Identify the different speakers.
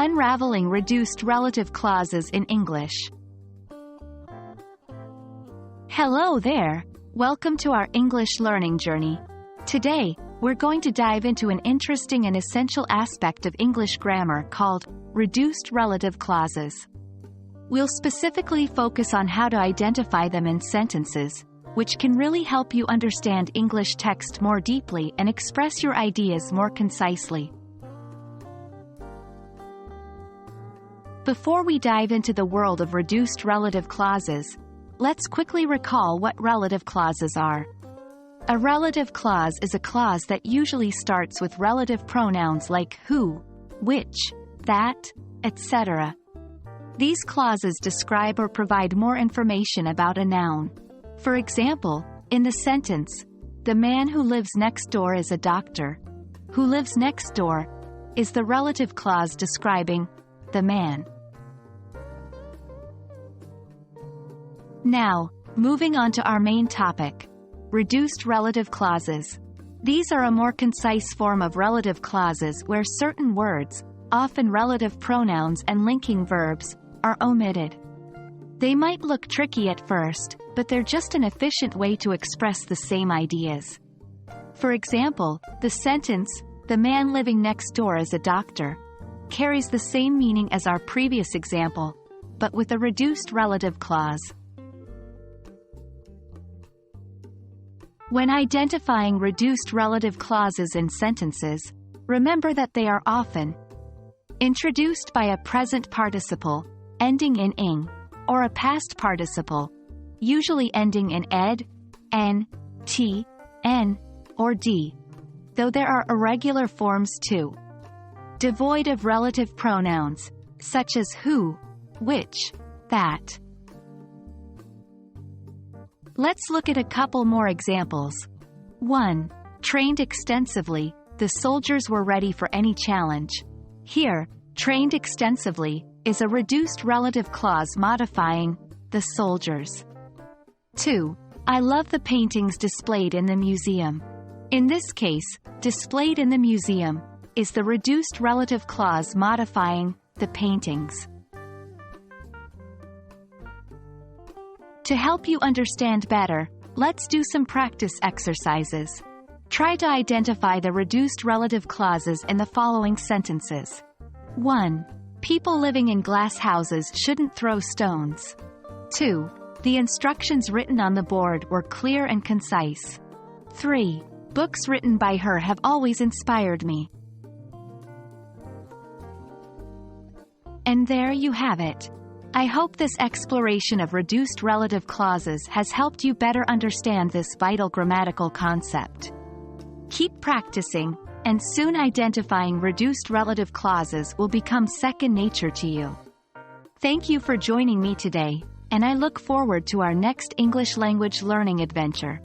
Speaker 1: Unraveling Reduced Relative Clauses in English. Hello there! Welcome to our English learning journey. Today, we're going to dive into an interesting and essential aspect of English grammar called reduced relative clauses. We'll specifically focus on how to identify them in sentences, which can really help you understand English text more deeply and express your ideas more concisely. Before we dive into the world of reduced relative clauses, let's quickly recall what relative clauses are. A relative clause is a clause that usually starts with relative pronouns like who, which, that, etc. These clauses describe or provide more information about a noun. For example, in the sentence, "The man who lives next door is a doctor," "who lives next door" is the relative clause describing the man. Now, moving on to our main topic, reduced relative clauses. These are a more concise form of relative clauses where certain words, often relative pronouns and linking verbs, are omitted. They might look tricky at first, but they're just an efficient way to express the same ideas. For example, the sentence, "The man living next door is a doctor," carries the same meaning as our previous example, but with a reduced relative clause. When identifying reduced relative clauses in sentences, remember that they are often introduced by a present participle, ending in ing, or a past participle, usually ending in ed, n, t, n, or d, though there are irregular forms too. Devoid of relative pronouns, such as who, which, that. Let's look at a couple more examples. 1. Trained extensively, the soldiers were ready for any challenge. Here, trained extensively is a reduced relative clause modifying the soldiers. 2. I love the paintings displayed in the museum. In this case, displayed in the museum is the reduced relative clause modifying the paintings. To help you understand better, let's do some practice exercises. Try to identify the reduced relative clauses in the following sentences. 1. People living in glass houses shouldn't throw stones. 2. The instructions written on the board were clear and concise. 3. Books written by her have always inspired me. And there you have it. I hope this exploration of reduced relative clauses has helped you better understand this vital grammatical concept. Keep practicing, and soon identifying reduced relative clauses will become second nature to you. Thank you for joining me today, and I look forward to our next English language learning adventure.